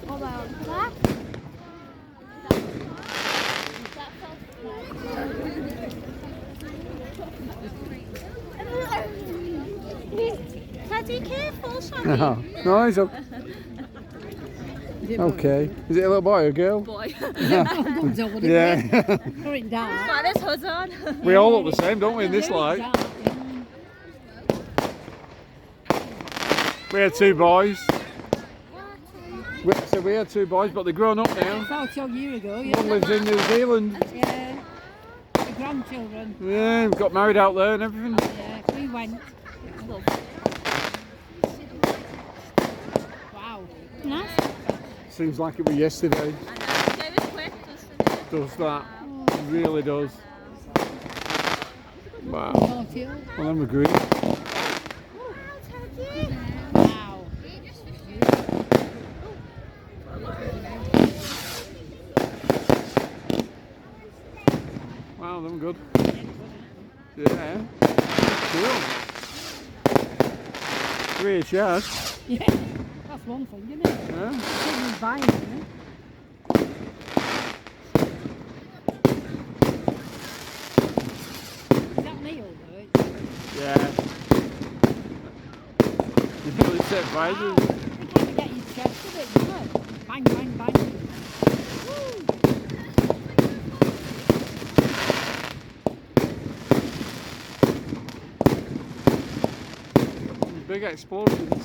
Hold on. What? Teddy, careful, Shaggy. No, he's okay. Okay. Is it a little boy or a girl? Boy. Yeah. Put it down. Got his hood on. We all look the same, don't we, in this light? We had two boys. We had two boys, but they're grown up now. 40 odd years ago, yeah. One lives in New Zealand. Yeah. The grandchildren. Yeah, we got married out there and everything. Yeah, we went. Wow. Nice. Seems like it was yesterday. I know. It goes quick, doesn't it? Does that. It really does. Wow. Well, Well, I'm agreeing. wow. Wow, them good. Yeah. Cool. Great shot. Yeah. That's one thing, isn't it? Yeah. Someone's buying it, isn't it? Is that Neil, though? Yeah. You really set prizes. Wow. You can't get your chest with it, doesn't it? Bang, bang, bang. Woo. Big explosions.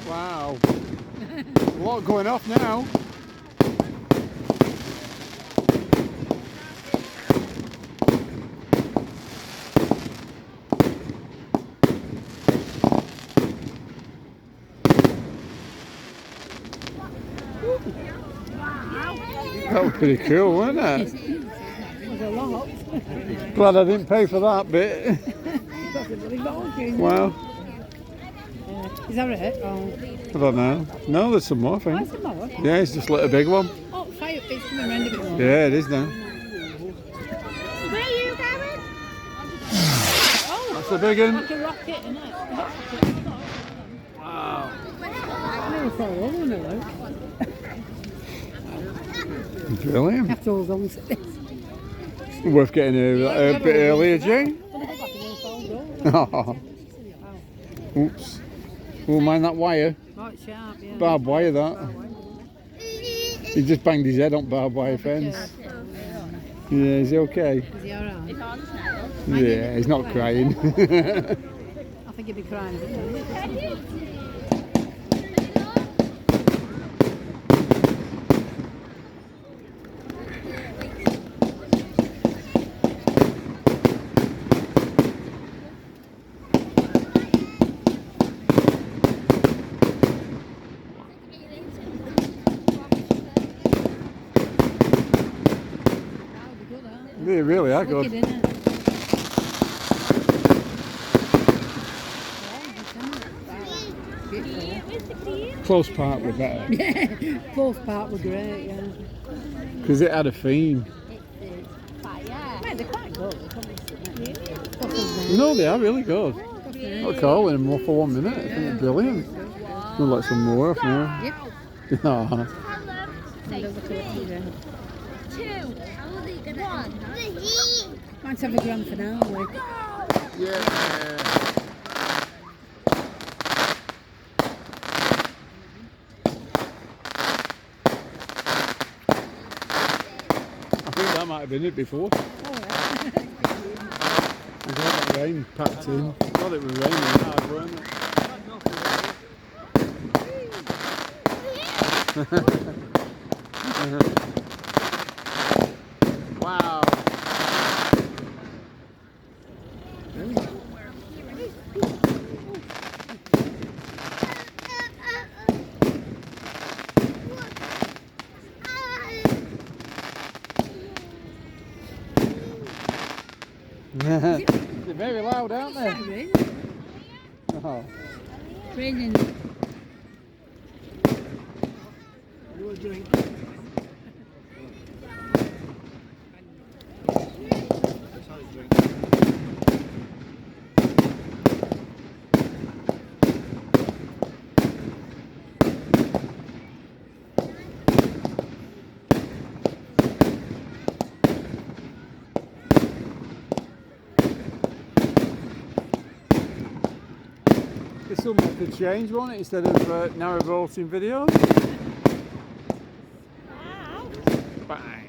Wow. A lot going off now. That was pretty cool, wasn't it? It was a lot. Glad I didn't pay for that bit. Wow. Is that it? Oh. I don't know. No, there's some more, I think. Where's the more? Yeah, it's just like a big one. Oh, fire, it's coming around a bit more. Yeah, it is now. Where are you going? Oh, That's a big one. like a rocket, isn't it? Wow. I never thought of one, look. Brilliant. After all those. Worth getting a bit earlier, Jane. Oh. Oops. Oh, mind that wire. Right sharp, yeah. Barbed wire, that. He just banged his head on barbed wire fence. Yeah, is he okay? Is he alright? It's on now. Yeah, he's not crying. I think he'd be crying. They really are good. Wicked, innit? Close part were better. Yeah, both part were great, yeah. Because it had a theme. Yeah, they're quite good. No, they are really good. Not calling them more for 1 minute. I think they're brilliant. We'll let some more off now. Yep. Oh. Might have a grand finale. Yeah. I think that might have been it before. Oh, yeah. We got that rain packed in. God, it was raining hard, weren't it? Wow. They're very loud, aren't they? Really? Oh. Raining. You a drink? Let's have a drink. This will make a change, won't it? Instead of narrow bolting videos. Wow. Bang.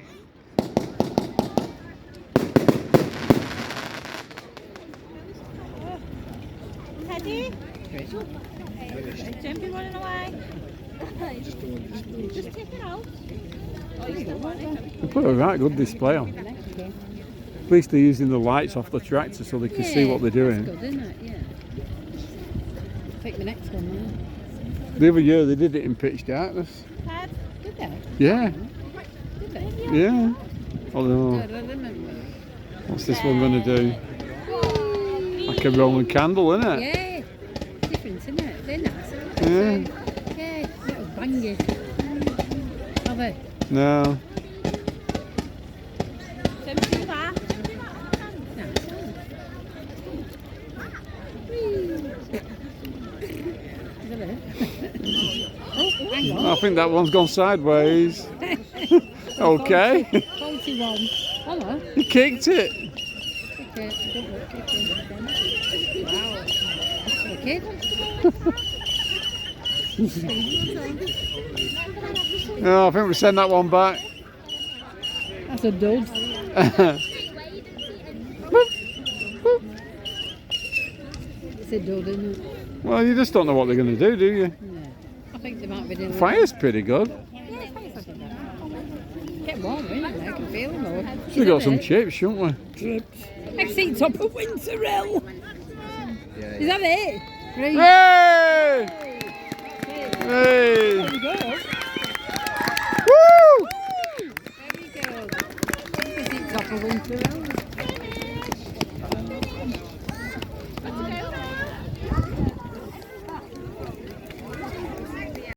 Teddy? Don't be running away. Just go on display. Just take it out. Oh, you still want it? They put a right good display on. At least they're using the lights off the tractor so they can see what they're doing. That's good, isn't it? Yeah. Take the next one now. The other year they did it in pitch darkness. Ted? Did they? Yeah, Did they? yeah. Although, I don't remember. what's this one going to do? Like a Roman candle, isn't it? Yeah. Different, isn't it? They're nice, aren't Yeah. they? Yeah. Little bangers. Have they? No. Don't do that. Oh, hang on. I think that one's gone sideways. Okay. 41. Hello. You kicked it. Okay, don't look at it. Wow. Okay. Oh, I think we send that one back. That's a dud. It's a dud, isn't it? Well, you just don't know what they're going to do you? Yeah. I think they might be doing Fire's pretty good. Yeah, fire's not bad. Get warmer, isn't it? I can feel them all. We've got some chips, shouldn't we? Chips. I've seen top of Winterell. Is that it? Right. Hey! Hey!